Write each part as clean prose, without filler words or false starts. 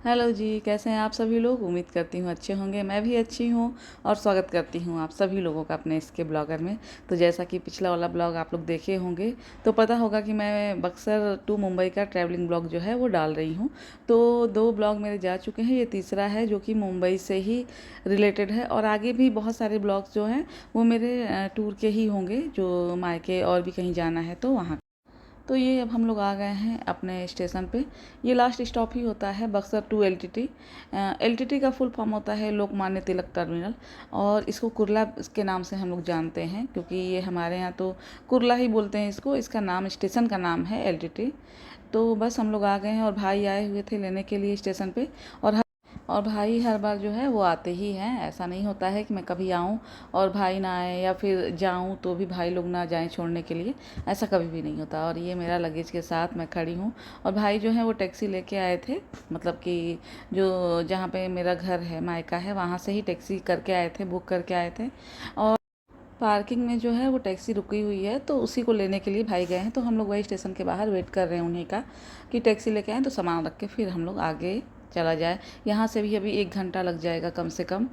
Hello जी, कैसे हैं आप सभी लोग। उम्मीद करती हूँ अच्छे होंगे। मैं भी अच्छी हूँ और स्वागत करती हूँ आप सभी लोगों का अपने इसके ब्लॉगर में। तो जैसा कि पिछला वाला ब्लॉग आप लोग देखे होंगे तो पता होगा कि मैं बक्सर टू मुंबई का ट्रैवलिंग ब्लॉग जो है वो डाल रही हूँ। तो 2 ब्लॉग मेरे जा चुके हैं, ये तीसरा है जो कि मुंबई से ही रिलेटेड है। और आगे भी बहुत सारे ब्लॉग्स जो हैं वो मेरे टूर के ही होंगे, जो मायके और भी कहीं जाना है तो वहाँ। तो ये अब हम लोग आ गए हैं अपने स्टेशन पे। ये लास्ट स्टॉप ही होता है बक्सर टू एलटीटी। एलटीटी का फुल फॉर्म होता है लोकमान्य तिलक टर्मिनल, और इसको कुर्ला के नाम से हम लोग जानते हैं, क्योंकि ये हमारे यहाँ तो कुर्ला ही बोलते हैं इसको। इसका नाम, स्टेशन का नाम है एलटीटी। तो बस हम लोग आ गए हैं और भाई आए हुए थे लेने के लिए स्टेशन पे। और भाई हर बार जो है वो आते ही हैं। ऐसा नहीं होता है कि मैं कभी आऊँ और भाई ना आए, या फिर जाऊँ तो भी भाई लोग ना जाएं छोड़ने के लिए। ऐसा कभी भी नहीं होता। और ये मेरा लगेज के साथ मैं खड़ी हूँ, और भाई जो है वो टैक्सी लेके आए थे। मतलब कि जो जहाँ पे मेरा घर है, मायका है, वहाँ से ही टैक्सी करके आए थे, बुक करके आए थे। और पार्किंग में जो है वो टैक्सी रुकी हुई है, तो उसी को लेने के लिए भाई गए हैं। तो हम लोग वही स्टेशन के बाहर वेट कर रहे हैं उन्हीं का, कि टैक्सी लेके आएँ तो सामान रख के फिर हम लोग आगे चला जाए। यहाँ से भी अभी 1 घंटा लग जाएगा कम से कम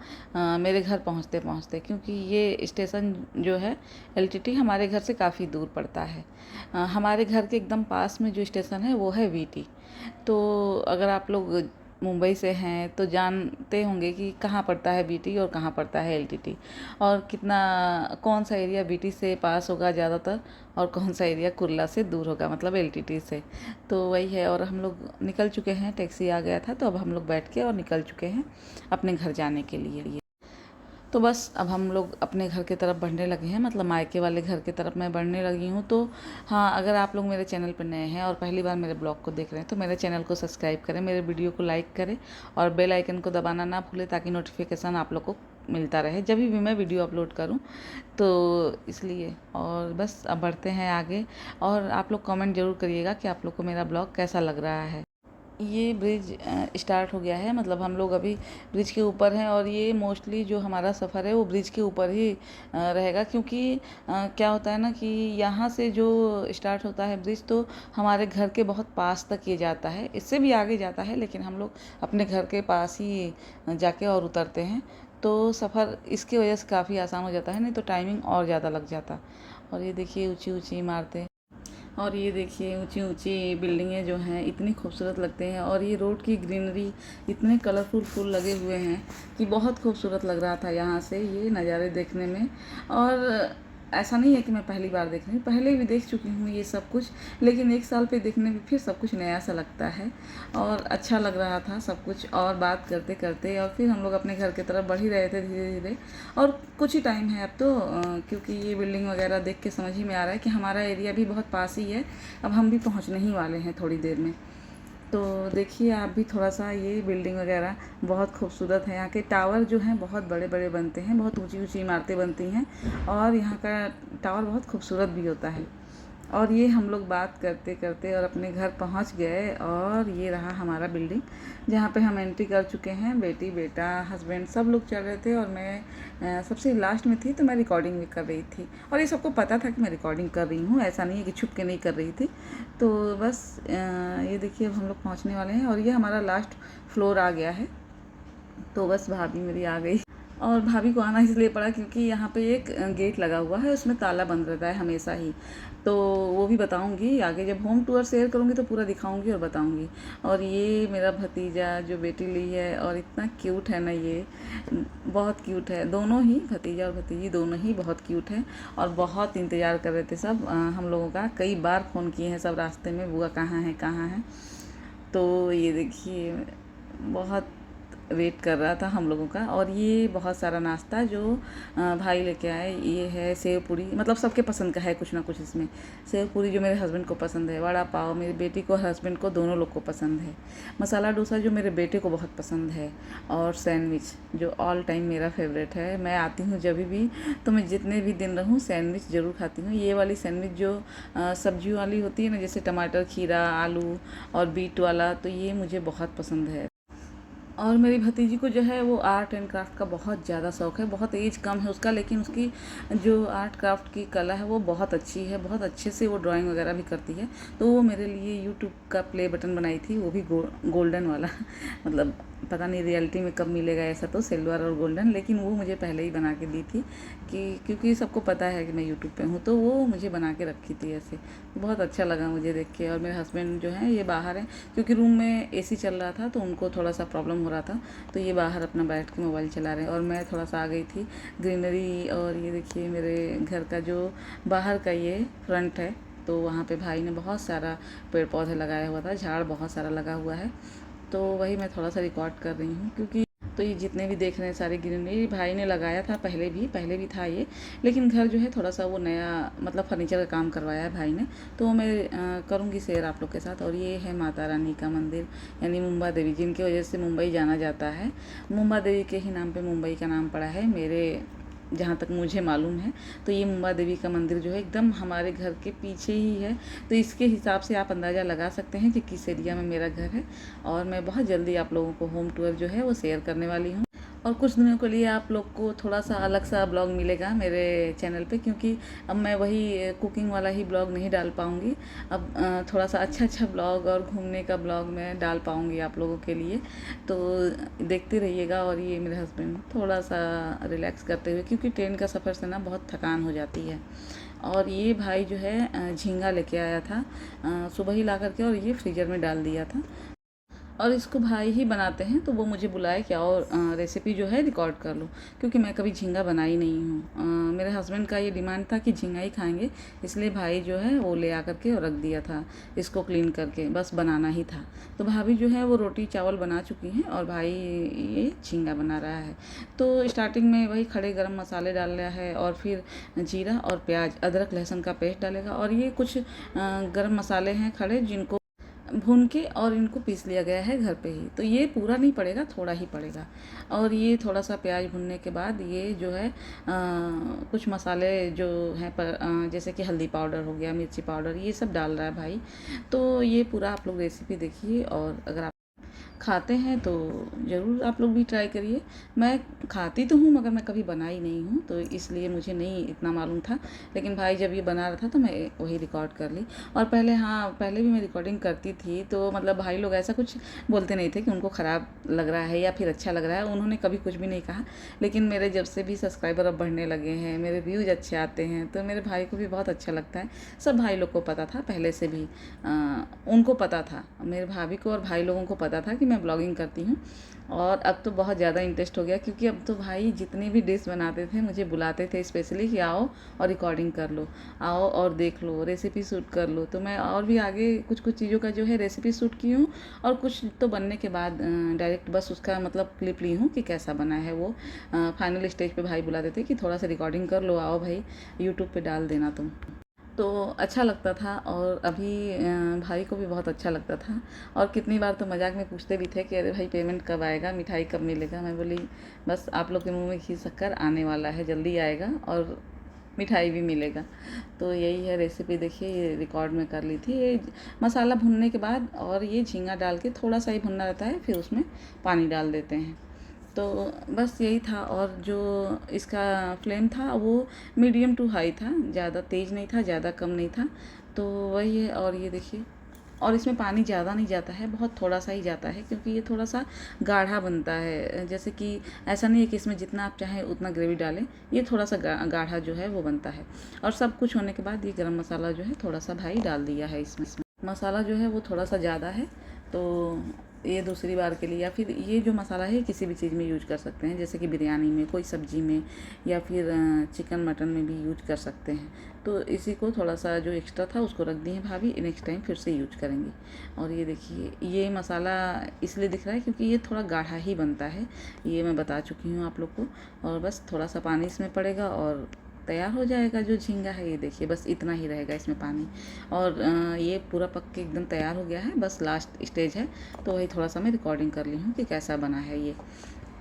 मेरे घर पहुँचते पहुँचते, क्योंकि ये स्टेशन जो है एलटीटी हमारे घर से काफ़ी दूर पड़ता है। हमारे घर के एकदम पास में जो स्टेशन है वो है वीटी। तो अगर आप लोग मुंबई से हैं तो जानते होंगे कि कहाँ पड़ता है बीटी और कहाँ पड़ता है एलटीटी, और कितना, कौन सा एरिया बीटी से पास होगा ज़्यादातर, और कौन सा एरिया कुर्ला से दूर होगा, मतलब एलटीटी से। तो वही है। और हम लोग निकल चुके हैं, टैक्सी आ गया था तो अब हम लोग बैठ के और निकल चुके हैं अपने घर जाने के लिए। तो बस अब हम लोग अपने घर की तरफ बढ़ने लगे हैं, मतलब मायके वाले घर की तरफ मैं बढ़ने लगी हूँ। तो हाँ, अगर आप लोग मेरे चैनल पर नए हैं और पहली बार मेरे ब्लॉग को देख रहे हैं तो मेरे चैनल को सब्सक्राइब करें, मेरे वीडियो को लाइक करें और बेल आइकन को दबाना ना भूलें, ताकि नोटिफिकेशन आप लोग को मिलता रहे जब भी मैं वीडियो अपलोड करूं। तो इसलिए, और बस अब बढ़ते हैं आगे। और आप लोग कमेंट ज़रूर करिएगा कि आप लोग को मेरा ब्लॉग कैसा लग रहा है। ये ब्रिज स्टार्ट हो गया है, मतलब हम लोग अभी ब्रिज के ऊपर हैं। और ये मोस्टली जो हमारा सफ़र है वो ब्रिज के ऊपर ही रहेगा, क्योंकि क्या होता है ना कि यहाँ से जो स्टार्ट होता है ब्रिज, तो हमारे घर के बहुत पास तक ये जाता है। इससे भी आगे जाता है, लेकिन हम लोग अपने घर के पास ही जाके और उतरते हैं। तो सफ़र इसकी वजह से काफ़ी आसान हो जाता है, नहीं तो टाइमिंग और ज़्यादा लग जाता। और ये देखिए ऊँची ऊँची इमारतें, और ये देखिए ऊंची ऊंची बिल्डिंगें जो हैं इतनी खूबसूरत लगते हैं। और ये रोड की ग्रीनरी, इतने कलरफुल फूल लगे हुए हैं कि बहुत खूबसूरत लग रहा था यहाँ से ये नज़ारे देखने में। और ऐसा नहीं है कि मैं पहली बार देख रही हूँ, पहले भी देख चुकी हूँ ये सब कुछ, लेकिन एक साल पे देखने में फिर सब कुछ नया सा लगता है और अच्छा लग रहा था सब कुछ। और बात करते करते और फिर हम लोग अपने घर की तरफ बढ़ ही रहे थे धीरे धीरे। और कुछ ही टाइम है अब तो, क्योंकि ये बिल्डिंग वगैरह देख के समझ ही में आ रहा है कि हमारा एरिया भी बहुत पास ही है। अब हम भी पहुंचने ही वाले हैं थोड़ी देर में। तो देखिए आप भी थोड़ा सा, ये बिल्डिंग वगैरह बहुत खूबसूरत है। यहाँ के टावर जो हैं बहुत बड़े बड़े बनते हैं, बहुत ऊंची ऊंची इमारतें बनती हैं, और यहाँ का टावर बहुत खूबसूरत भी होता है। और ये हम लोग बात करते करते और अपने घर पहुँच गए, और ये रहा हमारा बिल्डिंग जहाँ पे हम एंट्री कर चुके हैं। बेटी, बेटा, हस्बैंड सब लोग चल रहे थे, और मैं सबसे लास्ट में थी, तो मैं रिकॉर्डिंग भी कर रही थी। और ये सबको पता था कि मैं रिकॉर्डिंग कर रही हूँ, ऐसा नहीं है कि छुप के नहीं कर रही थी। तो बस ये देखिए अब हम लोग पहुँचने वाले हैं, और ये हमारा लास्ट फ्लोर आ गया है। तो बस भाभी मेरी आ गई, और भाभी को आना इसलिए पड़ा क्योंकि यहाँ पे एक गेट लगा हुआ है, उसमें ताला बंद रहता है हमेशा ही। तो वो भी बताऊँगी आगे, जब होम टूर शेयर करूँगी तो पूरा दिखाऊँगी और बताऊँगी। और ये मेरा भतीजा जो बेटी ली है, और इतना क्यूट है ना ये, बहुत क्यूट है। दोनों ही, भतीजा और भतीजी दोनों ही बहुत क्यूट हैं। और बहुत इंतज़ार कर रहे थे सब हम लोगों का, कई बार फ़ोन किए हैं सब रास्ते में, बुआ कहाँ है कहाँ है। तो ये देखिए बहुत वेट कर रहा था हम लोगों का। और ये बहुत सारा नाश्ता जो भाई लेके आए, ये है सेव पूरी, मतलब सबके पसंद का है कुछ ना कुछ इसमें। सेव पूरी जो मेरे हस्बैंड को पसंद है, वड़ा पाव मेरी बेटी को, हस्बैंड को, दोनों लोग को पसंद है। मसाला डोसा जो मेरे बेटे को बहुत पसंद है, और सैंडविच जो ऑल टाइम मेरा फेवरेट है। मैं आती हूँ जब भी, तो मैं जितने भी दिन रहूँ सैंडविच ज़रूर खाती हूँ। ये वाली सैंडविच जो सब्जियों वाली होती है ना, जैसे टमाटर, खीरा, आलू और बीट वाला, तो ये मुझे बहुत पसंद है। और मेरी भतीजी को जो है वो आर्ट एंड क्राफ्ट का बहुत ज़्यादा शौक़ है। बहुत एज कम है उसका, लेकिन उसकी जो आर्ट क्राफ्ट की कला है वो बहुत अच्छी है। बहुत अच्छे से वो ड्राइंग वगैरह भी करती है। तो वो मेरे लिए यूट्यूब का प्ले बटन बनाई थी, वो भी गोल्डन वाला मतलब पता नहीं रियलिटी में कब मिलेगा ऐसा, तो सिल्वर और गोल्डन, लेकिन वो मुझे पहले ही बना के दी थी कि क्योंकि सबको पता है कि मैं यूट्यूब पे हूँ, तो वो मुझे बना के रखी थी ऐसे। बहुत अच्छा लगा मुझे देख के। और मेरे हस्बैंड जो हैं ये बाहर हैं, क्योंकि रूम में एसी चल रहा था तो उनको थोड़ा सा प्रॉब्लम हो रहा था, तो ये बाहर अपना बैठ के मोबाइल चला रहे हैं। और मैं थोड़ा सा आ गई थी ग्रीनरी। और ये देखिए मेरे घर का जो बाहर का ये फ्रंट है, तो वहाँ पे भाई ने बहुत सारा पेड़ पौधे लगाया हुआ था, झाड़ बहुत सारा लगा हुआ है, तो वही मैं थोड़ा सा रिकॉर्ड कर रही हूँ। क्योंकि तो ये जितने भी देख रहे हैं सारे ग्रीनरी भाई ने लगाया था, पहले भी था ये, लेकिन घर जो है थोड़ा सा वो नया मतलब फर्नीचर का काम करवाया है भाई ने, तो मैं करूँगी शेयर आप लोग के साथ। और ये है माता रानी का मंदिर, यानी मुंबा देवी, जिनकी वजह से मुंबई जाना जाता है। मुंबा देवी के ही नाम पे मुंबई का नाम पड़ा है, मेरे जहाँ तक मुझे मालूम है। तो ये मुंबा देवी का मंदिर जो है एकदम हमारे घर के पीछे ही है, तो इसके हिसाब से आप अंदाज़ा लगा सकते हैं कि किस एरिया में मेरा घर है। और मैं बहुत जल्दी आप लोगों को होम टूर जो है वो शेयर करने वाली हूँ। और कुछ दिनों के लिए आप लोग को थोड़ा सा अलग सा ब्लॉग मिलेगा मेरे चैनल पे, क्योंकि अब मैं वही कुकिंग वाला ही ब्लॉग नहीं डाल पाऊँगी। अब थोड़ा सा अच्छा ब्लॉग और घूमने का ब्लॉग मैं डाल पाऊँगी आप लोगों के लिए, तो देखते रहिएगा। और ये मेरे हस्बैंड थोड़ा सा रिलैक्स करते हुए, क्योंकि ट्रेन का सफ़र से ना बहुत थकान हो जाती है। और ये भाई जो है झींगा लेके आया था सुबह ही ला करके, और ये फ्रीज़र में डाल दिया था। और इसको भाई ही बनाते हैं, तो वो मुझे बुलाए कि आओ रेसिपी जो है रिकॉर्ड कर लो, क्योंकि मैं कभी झींगा बनाई नहीं हूँ। मेरे हस्बैंड का ये डिमांड था कि झींगा ही खाएंगे, इसलिए भाई जो है वो ले आकर के और रख दिया था इसको क्लीन करके, बस बनाना ही था। तो भाभी जो है वो रोटी चावल बना चुकी हैं और भाई ये झींगा बना रहा है। तो स्टार्टिंग में वही खड़े गरम मसाले डाल रहा है, और फिर जीरा और प्याज अदरक लहसुन का पेस्ट डालेगा। और ये कुछ गरम मसाले हैं खड़े, जिनको भून के और इनको पीस लिया गया है घर पे ही, तो ये पूरा नहीं पड़ेगा, थोड़ा ही पड़ेगा। और ये थोड़ा सा प्याज भुनने के बाद ये जो है कुछ मसाले जो हैं जैसे कि हल्दी पाउडर हो गया, मिर्ची पाउडर, ये सब डाल रहा है भाई। तो ये पूरा आप लोग रेसिपी देखिए, और अगर खाते हैं तो ज़रूर आप लोग भी ट्राई करिए। मैं खाती तो हूँ मगर मैं कभी बनाई नहीं हूँ, तो इसलिए मुझे नहीं इतना मालूम था, लेकिन भाई जब ये बना रहा था तो मैं वही रिकॉर्ड कर ली। और पहले भी मैं रिकॉर्डिंग करती थी, तो मतलब भाई लोग ऐसा कुछ बोलते नहीं थे कि उनको ख़राब लग रहा है या फिर अच्छा लग रहा है, उन्होंने कभी कुछ भी नहीं कहा। लेकिन मेरे जब से भी सब्सक्राइबर अब बढ़ने लगे हैं, मेरे व्यूज़ अच्छे आते हैं, तो मेरे भाई को भी बहुत अच्छा लगता है। सब भाई लोग को पता था पहले से भी, उनको पता था, मेरे भाभी को और भाई लोगों को पता था कि मैं ब्लॉगिंग करती हूँ। और अब तो बहुत ज़्यादा इंटरेस्ट हो गया, क्योंकि अब तो भाई जितनी भी डिश बनाते थे मुझे बुलाते थे स्पेशली कि आओ और रिकॉर्डिंग कर लो, आओ और देख लो, रेसिपी शूट कर लो। तो मैं और भी आगे कुछ कुछ चीज़ों का जो है रेसिपी शूट की हूँ, और कुछ तो बनने के बाद डायरेक्ट बस उसका मतलब क्लिप ली हूँ कि कैसा बना है वो। फाइनल स्टेज पे भाई बुलाते थे कि थोड़ा सा रिकॉर्डिंग कर लो, आओ भाई यूट्यूब पे डाल देना तुम। तो अच्छा लगता था, और अभी भाई को भी बहुत अच्छा लगता था। और कितनी बार तो मजाक में पूछते भी थे कि अरे भाई पेमेंट कब आएगा, मिठाई कब मिलेगा। मैं बोली बस आप लोग के मुंह में घी शक्कर आने वाला है, जल्दी आएगा और मिठाई भी मिलेगा। तो यही है रेसिपी, देखिए ये रिकॉर्ड में कर ली थी। ये मसाला भुनने के बाद और ये झींगा डाल के थोड़ा सा ही भुनना रहता है, फिर उसमें पानी डाल देते हैं। तो बस यही था। और जो इसका फ्लेम था वो मीडियम टू हाई था, ज़्यादा तेज़ नहीं था, ज़्यादा कम नहीं था। तो वही है। और ये देखिए, और इसमें पानी ज़्यादा नहीं जाता है, बहुत थोड़ा सा ही जाता है, क्योंकि ये थोड़ा सा गाढ़ा बनता है। जैसे कि ऐसा नहीं है कि इसमें जितना आप चाहें उतना ग्रेवी डालें, ये थोड़ा सा गाढ़ा जो है वो बनता है। और सब कुछ होने के बाद ये गरम मसाला जो है थोड़ा सा भाई डाल दिया है इसमें। मसाला जो है वो थोड़ा सा ज़्यादा है, तो ये दूसरी बार के लिए, या फिर ये जो मसाला है किसी भी चीज़ में यूज कर सकते हैं, जैसे कि बिरयानी में, कोई सब्ज़ी में, या फिर चिकन मटन में भी यूज कर सकते हैं। तो इसी को थोड़ा सा जो एक्स्ट्रा था उसको रख दिए भाभी, नेक्स्ट टाइम फिर से यूज करेंगे। और ये देखिए ये मसाला इसलिए दिख रहा है क्योंकि ये थोड़ा गाढ़ा ही बनता है, ये मैं बता चुकी हूँ आप लोग को। और बस थोड़ा सा पानी इसमें पड़ेगा और तैयार हो जाएगा जो झींगा है। ये देखिए बस इतना ही रहेगा इसमें पानी, और ये पूरा पक के एकदम तैयार हो गया है, बस लास्ट स्टेज है। तो वही थोड़ा सा मैं रिकॉर्डिंग कर ली हूँ कि कैसा बना है ये।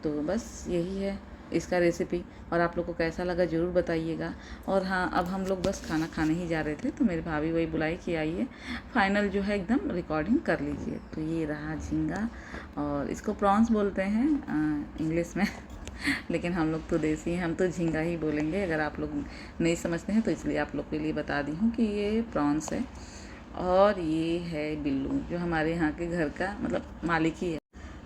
तो बस यही है। इसका रेसिपी, और आप लोग को कैसा लगा ज़रूर बताइएगा। और हाँ, अब हम लोग बस खाना खाने ही जा रहे थे, तो मेरी भाभी वही बुलाई कि आइए फाइनल जो है एकदम रिकॉर्डिंग कर लीजिए। तो ये रहा झींगा, और इसको प्रॉन्स बोलते हैं इंग्लिश में लेकिन हम लोग तो देसी हैं, हम तो झींगा ही बोलेंगे। अगर आप लोग नहीं समझते हैं तो इसलिए आप लोग के लिए बता दी हूँ कि ये प्रॉन्स है। और ये है बिल्लू, जो हमारे यहाँ के घर का मतलब मालिक ही है।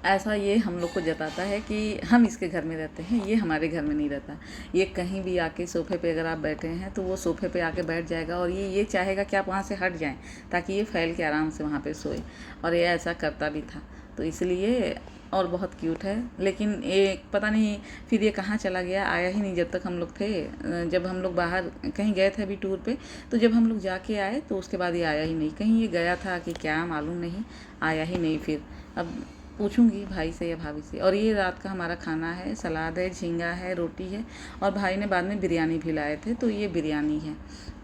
ऐसा ये हम लोग को जताता है कि हम इसके घर में रहते हैं, ये हमारे घर में नहीं रहता। ये कहीं भी आके सोफ़े पे अगर आप बैठे हैं तो वो सोफ़े पे आके बैठ जाएगा, और ये चाहेगा कि आप वहाँ से हट जाएं ताकि ये फैल के आराम से वहाँ पे सोए, और ये ऐसा करता भी था। तो इसलिए, और बहुत क्यूट है। लेकिन ये पता नहीं फिर ये कहाँ चला गया, आया ही नहीं जब तक हम लोग थे। जब हम लोग बाहर कहीं गए थे अभी टूर पे, तो जब हम लोग जाके आए तो उसके बाद ये आया ही नहीं। कहीं ये गया था कि क्या मालूम नहीं, आया ही नहीं। फिर अब पूछूंगी भाई से या भाभी से। और ये रात का हमारा खाना है, सलाद है, झींगा है, रोटी है, और भाई ने बाद में बिरयानी भी लाए थे, तो ये बिरयानी है।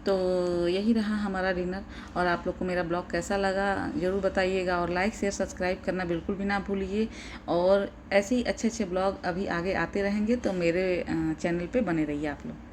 तो यही रहा हमारा डिनर। और आप लोग को मेरा ब्लॉग कैसा लगा ज़रूर बताइएगा, और लाइक शेयर सब्सक्राइब करना बिल्कुल भी ना भूलिए। और ऐसे ही अच्छे अच्छे ब्लॉग अभी आगे आते रहेंगे, तो मेरे चैनल पे बने रहिए आप लोग।